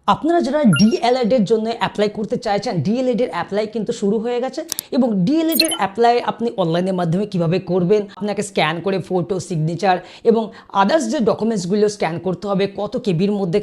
আপনারা যারা ডিএলএড এর জন্য অ্যাপ্লাই করতে চাইছেন, ডিএলএড এর অ্যাপ্লাই কিন্তু শুরু হয়ে গেছে এবং ডিএলএড এর অ্যাপ্লাই আপনি অনলাইনের মাধ্যমে কিভাবে করবেন, আপনাকে স্ক্যান করে ফটো, সিগনেচার এবং আদার্স যে ডকুমেন্টসগুলো স্ক্যান করতে হবে, কত কেবির মধ্যে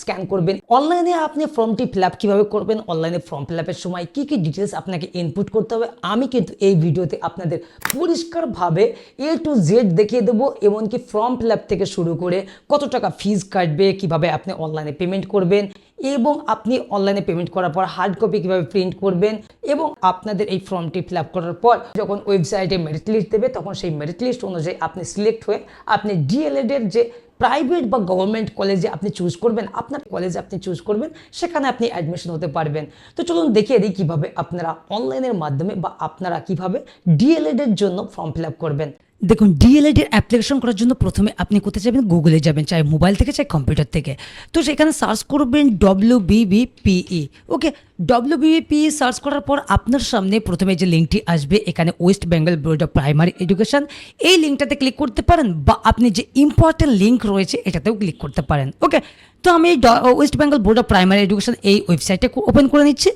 স্ক্যান করবেন, অনলাইনে আপনি ফর্মটি ফিল আপ কীভাবে করবেন, অনলাইনে ফর্ম ফিল আপের সময় কী কী ডিটেলস আপনাকে ইনপুট করতে হবে, আমি কিন্তু এই ভিডিওতে আপনাদের পরিষ্কারভাবে A to Z দেখিয়ে দেবো। এমনকি ফর্ম ফিল আপ থেকে শুরু করে কত টাকা ফিজ কাটবে, কিভাবে আপনি অনলাইনে পেমেন্ট করবেন এবং আপনি অনলাইনে পেমেন্ট করার পর হার্ড কপি কীভাবে প্রিন্ট করবেন এবং আপনাদের এই ফর্মটি ফিল আপ করার পর যখন ওয়েবসাইটে মেরিট লিস্ট দেবে তখন সেই মেরিট লিস্ট অনুযায়ী আপনি সিলেক্ট হয়ে আপনি ডিএলএড এর যে প্রাইভেট বা গভর্নমেন্ট কলেজে আপনি চুজ করবেন, আপনার কলেজে আপনি চুজ করবেন, সেখানে আপনি অ্যাডমিশন হতে পারবেন। তো চলুন দেখিয়ে দিই কীভাবে আপনারা অনলাইনের মাধ্যমে বা আপনারা কীভাবে ডিএলএড এর জন্য ফর্ম ফিল আপ করবেন। দেখুন, ডিএলএড এর অ্যাপ্লিকেশন করার জন্য প্রথমে আপনি কোথায় যাবেন, গুগলে যাবেন, চাই মোবাইল থেকে চাই কম্পিউটার থেকে। তো সেখানে সার্চ করবেন WBBPE। ওকে, WBBPE সার্চ করার পর আপনার সামনে প্রথমে যে লিঙ্কটি আসবে, এখানে West Bengal board of primary education, এই লিঙ্কটাতে ক্লিক করতে পারেন বা আপনি যে ইম্পর্টেন্ট লিঙ্ক রয়েছে এটাতেও ক্লিক করতে পারেন। ওকে, তো আমি West Bengal board of primary education এই ওয়েবসাইটটা ওপেন করে নিচ্ছি।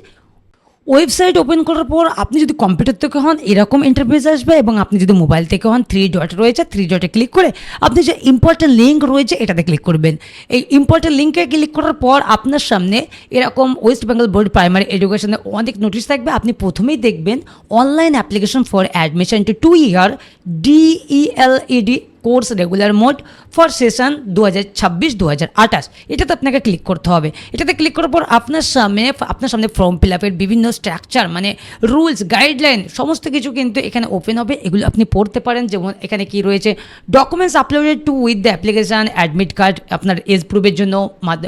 ওয়েবসাইট ওপেন করার পর আপনি যদি কম্পিউটার থেকে হন এরকম ইন্টারফেস আসবে এবং আপনি যদি মোবাইল থেকে হন 3 ডট রয়েছে, 3 ডটে ক্লিক করে আপনি যে ইম্পর্টেন্ট লিঙ্ক রয়েছে এটাতে ক্লিক করবেন। এই ইম্পর্টেন্ট লিঙ্কে ক্লিক করার পর আপনার সামনে এরকম ওয়েস্ট বেঙ্গল বোর্ড প্রাইমারি এডুকেশনে অনেক নোটিশ থাকবে। আপনি প্রথমেই দেখবেন online application for admission to 2 year DELED course regular mode for session 2026-2028, এটাতে আপনাকে ক্লিক করতে হবে। এটাতে ক্লিক করার পর আপনার সামনে ফর্ম ফিল আপের বিভিন্ন স্ট্রাকচার মানে রুলস গাইডলাইন সমস্ত কিছু কিন্তু এখানে ওপেন হবে, এগুলো আপনি পড়তে পারেন। যেমন এখানে কি রয়েছে, documents uploaded to with the application, admit card, আপনার এজ প্রুফের জন্য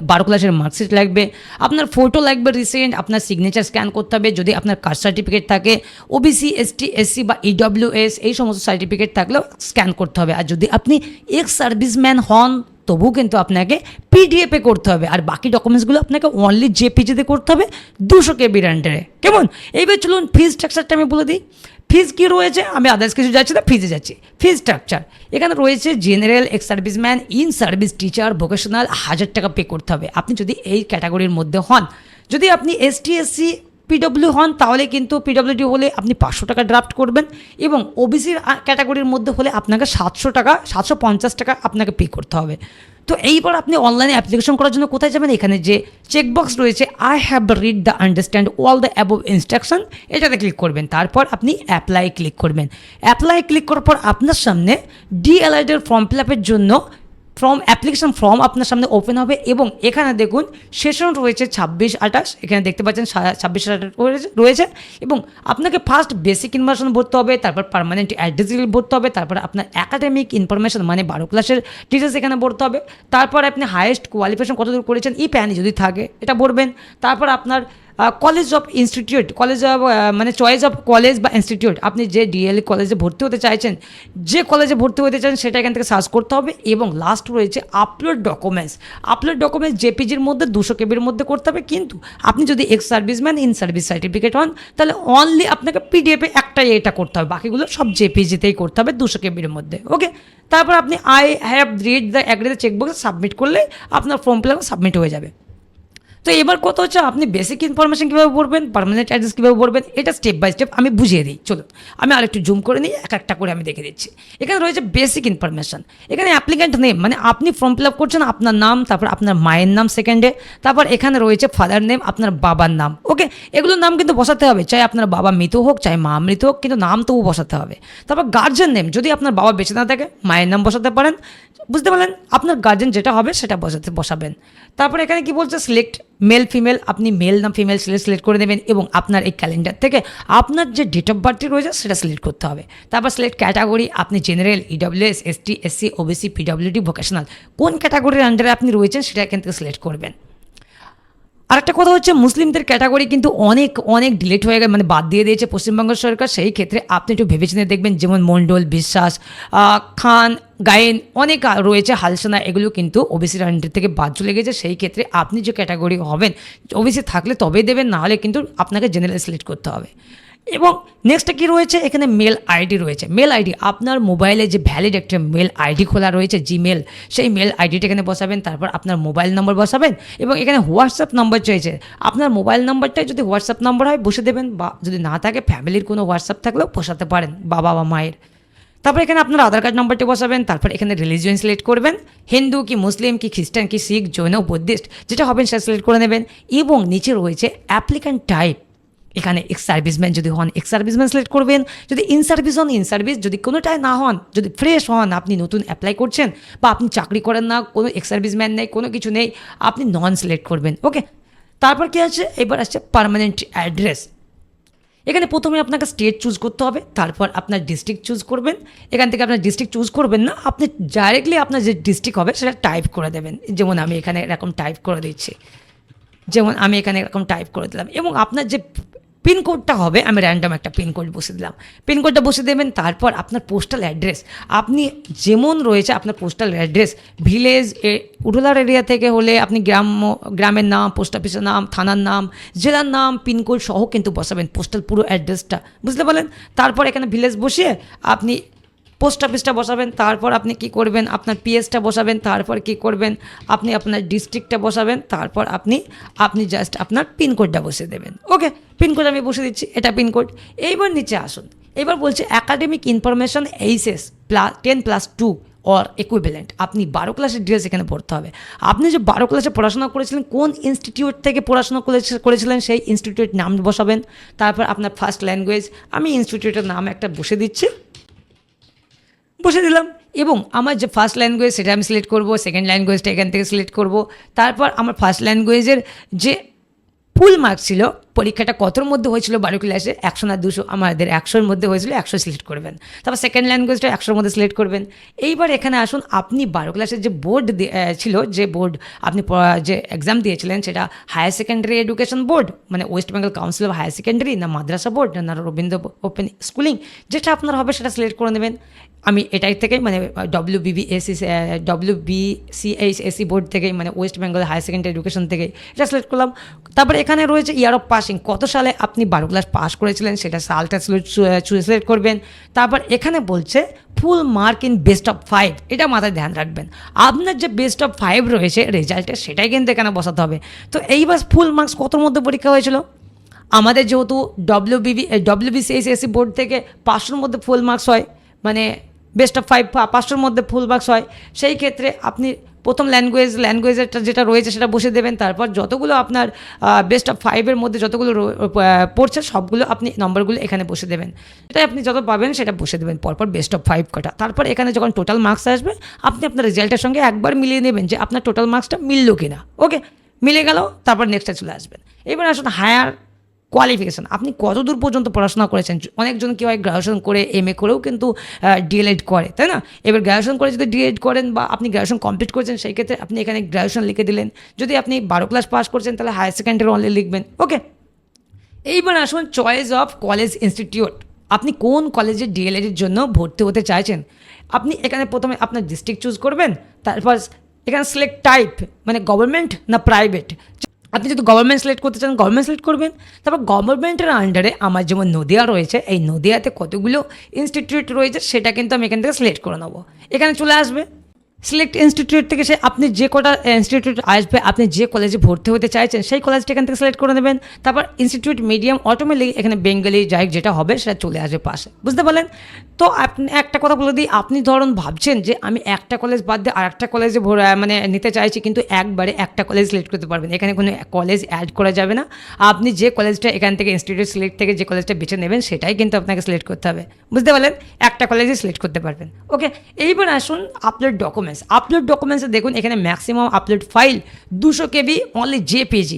12 ক্লাসের মার্কশিট লাগবে, আপনার ফটো লাগবে রিসেন্ট, আপনার সিগনেচার স্ক্যান করতে হবে যদি আপনার কাস্ট সার্টিফিকেট থাকে, OBC ST SC বা EWS এই সমস্ত সার্টিফিকেট থাকলেও স্ক্যান করতে হবে। আর যদি আপনি এক্স সার্ভিসম্যান হন তবুও কিন্তু আপনাকে PDF-এ করতে হবে, আর বাকি ডকুমেন্টসগুলো আপনাকে অনলি JPG-তে করতে হবে 200 KB আন্ডারে। কেমন? এইবার চলুন ফিজ স্ট্রাকচারটা আমি বলে দিই। ফিজ কী রয়েছে, আমি আদার্স কিছু যাচ্ছি না, ফিজে যাচ্ছি। ফিজ স্ট্রাকচার এখানে রয়েছে general, ex serviceman, in service, teacher, vocational 1000 টাকা পে করতে হবে আপনি যদি এই ক্যাটাগরির মধ্যে হন। যদি আপনি ST SC PW হন তাহলে কিন্তু PWD হলে আপনি 500 টাকা ড্রাফট করবেন এবং OBC ক্যাটাগরির মধ্যে হলে আপনাকে 750 টাকা আপনাকে পে করতে হবে। তো এইবার আপনি অনলাইনে অ্যাপ্লিকেশন করার জন্য কোথায় যাবেন, এখানে যে চেকবক্স রয়েছে I have read the understand all the above instruction, এটাতে ক্লিক করবেন। তারপর আপনি অ্যাপ্লাই ক্লিক করবেন। অ্যাপ্লাই ক্লিক করার পর আপনার সামনে DLED এর ফর্ম ফিল আপের জন্য অ্যাপ্লিকেশন ফর্ম আপনার সামনে ওপেন হবে এবং এখানে দেখুন সেশন রয়েছে 26-28, এখানে দেখতে পাচ্ছেন 26-28 রয়েছে এবং আপনাকে ফার্স্ট বেসিক ইনফরমেশন ভরতে হবে, তারপর পার্মানেন্ট অ্যাড্রেস ভরতে হবে, তারপর আপনার একাডেমিক ইনফরমেশন মানে 12 ক্লাসের ডিটেলস এখানে ভরতে হবে, তারপর আপনি হাইয়েস্ট কোয়ালিফিকেশন কতদূর করেছেন এই প্যানি যদি থাকে এটা ভরবেন, তারপর আপনার college of institute, college of মানে চয়েস অফ কলেজ বা ইনস্টিটিউট, আপনি যে DL কলেজে ভর্তি হতে চাইছেন, যে কলেজে ভর্তি হতে চান সেটা এখান থেকে সার্চ করতে হবে এবং লাস্ট রয়েছে আপলোড ডকুমেন্টস। JPG-র মধ্যে 200 KB মধ্যে করতে হবে, কিন্তু আপনি যদি ex serviceman, in service certificate হন তাহলে অনলি আপনাকে PDF-এ একটাই এটা করতে হবে, বাকিগুলো সব JPG-তেই করতে হবে 200 KB-র মধ্যে। ওকে, তারপর আপনি I have read the agree চেকবক্সে সাবমিট করলে আপনার ফর্ম ফিল আপ সাবমিট হয়ে যাবে। তো এবার কথা হচ্ছে আপনি বেসিক ইনফরমেশন কীভাবে ভরবেন, পার্মানেন্ট অ্যাড্রেস কীভাবে ভরবেন, এটা স্টেপ বাই স্টেপ আমি বুঝিয়ে দিই। চলুন আমি আরেকটু জুম করে নিই, এক একটা করে আমি দেখে দিচ্ছি। এখানে রয়েছে বেসিক ইনফরমেশন, এখানে অ্যাপ্লিক্যান্ট নেম মানে আপনি ফর্ম ফিল আপ করছেন আপনার নাম, তারপর আপনার মায়ের নাম সেকেন্ডে, তারপর এখানে রয়েছে ফাদার নেম আপনার বাবার নাম। ওকে, এগুলোর নাম কিন্তু বসাতে হবে, চাই আপনার বাবা মৃত হোক চাই মা মৃত হোক, কিন্তু নাম তবু বসাতে হবে। তারপর গার্জেন নেম, যদি আপনার বাবা বেঁচে না থাকে মায়ের নাম বসাতে পারেন, বুঝতে পারলেন, আপনার গার্জেন যেটা হবে সেটা বসাবেন। তারপর এখানে কি বলছে, সিলেক্ট মেল ফিমেল, আপনি মেল না ফিমেল সিলেক্ট করে দেবেন এবং আপনার এই ক্যালেন্ডার থেকে আপনার যে ডেট অফ বার্থটি রয়েছে সেটা সিলেক্ট করতে হবে। তারপর সিলেক্ট ক্যাটাগরি, আপনি general, EWS ST SC OBC PWD vocational কোন ক্যাটাগরির আন্ডারে আপনি রয়েছেন সেটা এখান থেকে সিলেক্ট করবেন। আরেকটা কথা হচ্ছে মুসলিমদের ক্যাটাগরি কিন্তু অনেক ডিলিট হয়ে গেছে, মানে বাদ দিয়ে দিয়েছে পশ্চিমবঙ্গ সরকার, সেই ক্ষেত্রে আপনি একটু ভেবেচিন্তে দেখবেন। যেমন মণ্ডল, বিশ্বাস, খান, গায়েন অনেক রয়েছে, হালসানা, এগুলো কিন্তু OBC আন্ডার থেকে বাদ চলে গেছে। সেই ক্ষেত্রে আপনি যে ক্যাটাগরি হবেন OBC থাকলে তবেই দেবেন, নাহলে কিন্তু আপনাকে জেনারেল সিলেক্ট করতে হবে। এবং নেক্সটটা কী রয়েছে, এখানে মেল আইডি রয়েছে। মেল আইডি আপনার মোবাইলে যে ভ্যালিড একটা মেল আইডি খোলা রয়েছে জিমেল, সেই মেল আইডিটা এখানে বসাবেন, তারপর আপনার মোবাইল নম্বর বসাবেন এবং এখানে হোয়াটসঅ্যাপ নম্বর চাইছে। আপনার মোবাইল নম্বরটাই যদি হোয়াটসঅ্যাপ নম্বর হয় বসে দেবেন, বা যদি না থাকে ফ্যামিলির কোনো হোয়াটসঅ্যাপ থাকলেও বসাতে পারেন, বাবা বা মায়ের। তারপর এখানে আপনার আধার কার্ড নাম্বারটি বসাবেন, তারপর এখানে রিলিজিয়ন সিলেক্ট করবেন, হিন্দু কি মুসলিম কি খ্রিস্টান কি শিখ জৈন বুদ্ধিস্ট যেটা হবেন সেটা সিলেক্ট করে নেবেন। এবং নিচে রয়েছে অ্যাপ্লিক্যান্ট টাইপ, এখানে এক্স সার্ভিসম্যান যদি হন এক্স সার্ভিসম্যান সিলেক্ট করবেন, যদি ইন সার্ভিস হন ইন সার্ভিস, যদি কোনোটাই না হন, যদি ফ্রেশ হন, আপনি নতুন অ্যাপ্লাই করছেন বা আপনি চাকরি করেন না, কোনো এক্স সার্ভিসম্যান নেই, কোনো কিছু নেই, আপনি নন সিলেক্ট করবেন। ওকে, তারপর কি আছে, এবার আসছে পার্মানেন্ট অ্যাড্রেস। এখানে প্রথমে আপনাকে স্টেট চুজ করতে হবে, তারপর আপনার ডিস্ট্রিক্ট চুজ করবেন। এখান থেকে আপনার ডিস্ট্রিক্ট চুজ করবেন না, আপনি ডাইরেক্টলি আপনার যে ডিস্ট্রিক্ট হবে সেটা টাইপ করে দেবেন। যেমন আমি এখানে এরকম টাইপ করে দিচ্ছি, দিলাম। এবং আপনার যে পিনকোডটা হবে, আমি র্যান্ডম একটা পিনকোড বসে দিলাম, পিনকোডটা বসে দেবেন। তারপর আপনার পোস্টাল অ্যাড্রেস, আপনি যেমন রয়েছে আপনার postal address, village rural area থেকে হলে আপনি গ্রামের নাম, পোস্ট অফিসের নাম, থানার নাম, জেলার নাম, পিনকোড সহ কিন্তু বসাবেন, পোস্টাল পুরো অ্যাড্রেসটা, বুঝতে পারলেন। তারপর এখানে ভিলেজ বসিয়ে আপনি পোস্ট অফিসটা বসাবেন, তারপর আপনি কি করবেন, আপনার পিএসটা বসাবেন, তারপর কি করবেন, আপনি আপনার ডিস্ট্রিক্টটা বসাবেন, তারপর আপনি জাস্ট আপনার পিনকোডটা বসিয়ে দেবেন। ওকে, পিনকোড আমি বসে দিচ্ছি, এটা পিনকোড। এইবার নিচে আসুন, এবার বলছে academic information HS +10+2 or equivalent. আপনি 12 ক্লাসের ডিটেলস এখানে পড়তে হবে। আপনি যে 12 ক্লাসে পড়াশোনা করেছিলেন, কোন ইনস্টিটিউট থেকে পড়াশোনা করেছিলেন সেই ইনস্টিটিউট নাম বসাবেন। তারপর আপনার ফার্স্ট ল্যাঙ্গুয়েজ, আমি ইনস্টিটিউটের নাম একটা বসে দিলাম। এবং আমার যে ফার্স্ট ল্যাঙ্গুয়েজ সেটা আমি সিলেক্ট করব, সেকেন্ড ল্যাঙ্গুয়েজটা এখান থেকে সিলেক্ট করব। তারপর আমার ফার্স্ট ল্যাঙ্গুয়েজের যে ফুল মার্কস ছিল, পরীক্ষাটা কতর মধ্যে হয়েছিল 12 ক্লাসে, 100 না 200, আমাদের 100-র মধ্যে হয়েছিল, 100 সিলেক্ট করবেন। তারপর সেকেন্ড ল্যাঙ্গুয়েজটা 100-র মধ্যে সিলেক্ট করবেন। এইবার এখানে আসুন, আপনি 12 ক্লাসের যে বোর্ড ছিল, যে বোর্ড আপনি যে এক্সাম দিয়েছিলেন সেটা হায়ার সেকেন্ডারি এডুকেশন বোর্ড, মানে West Bengal council of higher secondary, না মাদ্রাসা বোর্ড, না রবীন্দ্র ওপেন স্কুলিং, যেটা আপনার হবে সেটা সিলেক্ট করে নেবেন। আমি এটাই থেকেই মানে WBCHSE বোর্ড থেকেই, মানে West Bengal higher secondary education থেকে এটা সিলেক্ট করলাম। তারপরে এখানে রয়েছে ইয়ার অফ পাসিং, কত সালে আপনি 12 ক্লাস পাস করেছিলেন সেটা সালটা সিলেক্ট করবেন। তারপর এখানে বলছে full mark in best of 5, এটা মাথায় ধ্যান রাখবেন, আপনার যে বেস্ট অফ 5 রয়েছে রেজাল্টে সেটাই কিন্তু এখানে বসাতে হবে। তো এইবার ফুল মার্কস কতর মধ্যে পরীক্ষা হয়েছিল, আমাদের যেহেতু WBCHSE বোর্ড থেকে 500-র মধ্যে ফুল মার্কস হয়, মানে বেস্ট অফ 5 500-র মধ্যে ফুল মার্কস হয়, সেই ক্ষেত্রে আপনি প্রথম ল্যাঙ্গুয়েজেরটা যেটা রয়েছে সেটা বসে দেবেন। তারপর যতগুলো আপনার বেস্ট অফ 5-এর মধ্যে যতগুলো পড়ছে সবগুলো আপনি নম্বরগুলো এখানে বসে দেবেন, এটাই আপনি যত পাবেন সেটা বসে দেবেন পরপর বেস্ট অফ 5 কটা। তারপর এখানে যখন টোটাল মার্কস আসবে আপনি আপনার রেজাল্টের সঙ্গে একবার মিলিয়ে নেবেন যে আপনার টোটাল মার্কসটা মিললো কিনা। ওকে, মিলে গেল, তারপর নেক্সটে চলে আসবেন। এবার আসুন হায়ার কোয়ালিফিকেশান, আপনি কত দূর পর্যন্ত পড়াশোনা করেছেন। অনেকজন কি হয়, গ্র্যাজুয়েশন করে MA করেও কিন্তু ডিএলএড করে, তাই না। এবার গ্র্যাজুয়েশন করে যদি ডিএলএড করেন বা আপনি গ্র্যাজুয়েশন কমপ্লিট করেছেন, সেই ক্ষেত্রে আপনি এখানে গ্র্যাজুয়েশন লিখে দিলেন। যদি আপনি 12 ক্লাস পাস করছেন তাহলে হায়ার সেকেন্ডারি অনলি লিখবেন। ওকে, এইবার আসুন চয়েস অফ কলেজ ইনস্টিটিউট, আপনি কোন কলেজে ডিএলএডের জন্য ভর্তি হতে চাইছেন। আপনি এখানে প্রথমে আপনার ডিস্ট্রিক্ট চুজ করবেন, তারপর এখানে সিলেক্ট টাইপ, মানে গভর্নমেন্ট না প্রাইভেট। আপনি যদি গভর্নমেন্ট সিলেক্ট করতে চান গভর্নমেন্ট সিলেক্ট করবেন। তারপর গভর্নমেন্টের আন্ডারে আমার যেমন নদিয়া রয়েছে, এই নদিয়াতে কতগুলো ইনস্টিটিউট রয়েছে সেটা কিন্তু আমি এখান থেকে সিলেক্ট করে নেবো। এখানে চলে আসবে সিলেক্ট ইনস্টিটিউট থেকে সে আপনি যে কটা ইনস্টিটিউট আসবে, আপনি যে কলেজে ভর্তি হতে চাইছেন সেই কলেজটা এখান থেকে সিলেক্ট করে নেবেন। তারপর ইনস্টিটিউট মিডিয়াম অটোমেটিক এখানে বেঙ্গলি যাই যেটা হবে সেটা চলে আসবে পাশে, বুঝতে পারলেন। তো আপনি একটা কথা বলে দিই, আপনি ধরুন ভাবছেন যে আমি একটা কলেজ বাদ দিয়ে আর একটা কলেজে মানে নিতে চাইছি, কিন্তু একবারে একটা কলেজ সিলেক্ট করতে পারবেন, এখানে কোনো কলেজ অ্যাড করা যাবে না। আপনি যে কলেজটা এখান থেকে ইনস্টিটিউট সিলেক্ট থেকে যে কলেজটা বেছে নেবেন সেটাই কিন্তু আপনাকে সিলেক্ট করতে হবে, বুঝতে পারলেন। একটা কলেজে সিলেক্ট করতে পারবেন। ওকে, এইবার আসুন আপলোড ডকুমেন্টসে দেখুন এখানে maximum upload file 200 KB only JPG।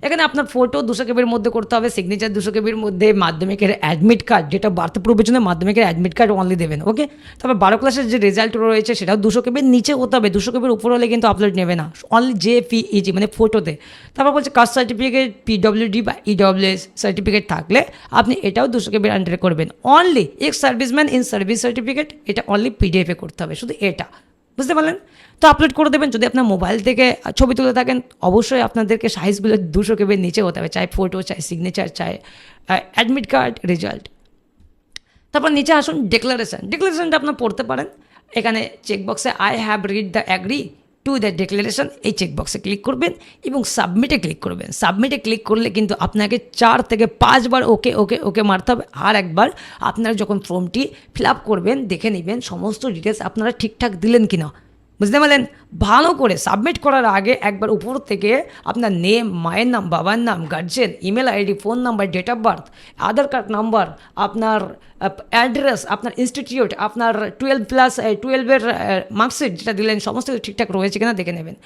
এখানে আপনার ফটো 200 KBর মধ্যে করতে হবে, সিগনেচার 200 KBর মধ্যে, মাধ্যমিকের অ্যাডমিট কার্ড যেটা বার্থ প্রুফের জন্য মাধ্যমিকের অ্যাডমিট কার্ড অনলি দেবেন। ওকে, তারপর 12 ক্লাসের যে রেজাল্ট রয়েছে সেটাও 200 KBর নিচে হতে হবে, 200 KBর উপর হলে কিন্তু আপলোড নেবে না, অনলি JPEG মানে ফটোতে। তারপর বলছে কাস্ট সার্টিফিকেট, PWD বা EWS সার্টিফিকেট থাকলে আপনি এটাও 200 KBর আন্ডারে করবেন। Only ex serviceman in service certificate, এটা অনলি PDF করতে হবে, শুধু এটা, বুঝতে পারলেন? তো আপলোড করে দেবেন। যদি আপনার মোবাইল থেকে ছবি তুলে থাকেন, অবশ্যই আপনাদেরকে সাইজগুলো 200 KB নিচে হতে হবে, চাই ফটো, চাই সিগনেচার, চাই অ্যাডমিট কার্ড, রেজাল্ট। তারপর নিচে আসুন, ডিক্লারেশনটা আপনার পড়তে পারেন। এখানে চেকবক্সে I have read the agree to the declaration, এই চেকবক্সে ক্লিক করবেন এবং সাবমিটে ক্লিক করবেন। সাবমিটে ক্লিক করলে কিন্তু আপনাকে 4 থেকে 5 বার ওকে ওকে ওকে মারতে হবে। আর একবার আপনারা যখন ফর্মটি ফিল আপ করবেন, দেখে নেবেন সমস্ত ডিটেলস আপনারা ঠিকঠাক দিলেন কিনা। বুঝতে পারলেন? ভালো করে সাবমিট করার আগে একবার উপর থেকে আপনার নেম, মায়ের নাম, বাবার নাম, guardian, email ID, phone number, date of birth, Aadhaar card number, আপনার অ্যাড্রেস, আপনার ইনস্টিটিউট, আপনার 12+12-এর মার্কশিট যেটা দিলেন, সমস্ত কিছু ঠিকঠাক রয়েছে কিনা দেখে নেবেন।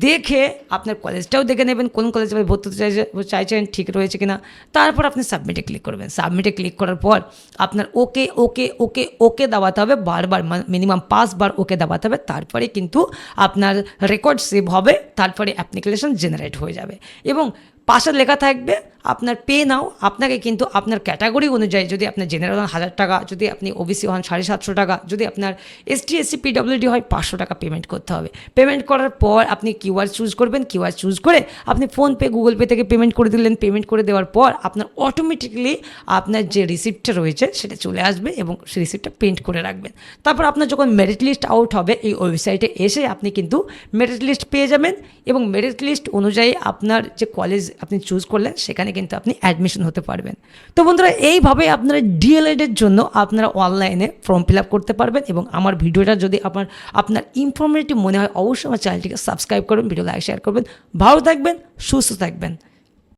দেখে আপনার কলেজটাও দেখে নেবেন, কোন কলেজে ভর্তি হতে চাইছেন ঠিক রয়েছে কিনা। তারপর আপনি সাবমিটে ক্লিক করবেন। সাবমিটে ক্লিক করার পর আপনার ওকে ওকে ওকে ওকে দাবাতে হবে, বারবার মিনিমাম 5 বার ওকে দাবাতে হবে। তারপরে কিন্তু আপনার রেকর্ড সেভ হবে, তারপরে অ্যাপ্লিকেশন জেনারেট হয়ে যাবে এবং পাশে লেখা থাকবে আপনার পে নাও। আপনাকে কিন্তু আপনার ক্যাটাগরি অনুযায়ী, যদি আপনার জেনারেল হন 1000 টাকা, যদি আপনি ওবিসি হন 750 টাকা, যদি আপনার ST SC PWD হয় 500 টাকা পেমেন্ট করতে হবে। পেমেন্ট করার পর আপনি কিউআর চুজ করবেন। কিউআর চুজ করে আপনি ফোনপে, গুগল পে থেকে পেমেন্ট করে দিলেন। পেমেন্ট করে দেওয়ার পর আপনার অটোমেটিকলি আপনার যে রিসিপ্টটা রয়েছে সেটা চলে আসবে এবং সেই রিসিপ্টটা প্রিন্ট করে রাখবেন। তারপর আপনার যখন মেরিট লিস্ট আউট হবে, এই ওয়েবসাইটে এসে আপনি কিন্তু মেরিট লিস্ট পেয়ে যাবেন এবং মেরিট লিস্ট অনুযায়ী আপনার যে কলেজ আপনি চুজ করলেন সেখানে কিন্তু আপনি অ্যাডমিশন হতে পারবেন। তো বন্ধুরা, এইভাবে আপনারা ডিএলএডের জন্য আপনারা অনলাইনে ফর্ম ফিল আপ করতে পারবেন। এবং আমার ভিডিওটা যদি আপনার ইনফরমেটিভ মনে হয়, অবশ্যই আমার চ্যানেলটিকে সাবস্ক্রাইব করবেন, ভিডিও লাইক শেয়ার করবেন। ভালো থাকবেন, সুস্থ থাকবেন।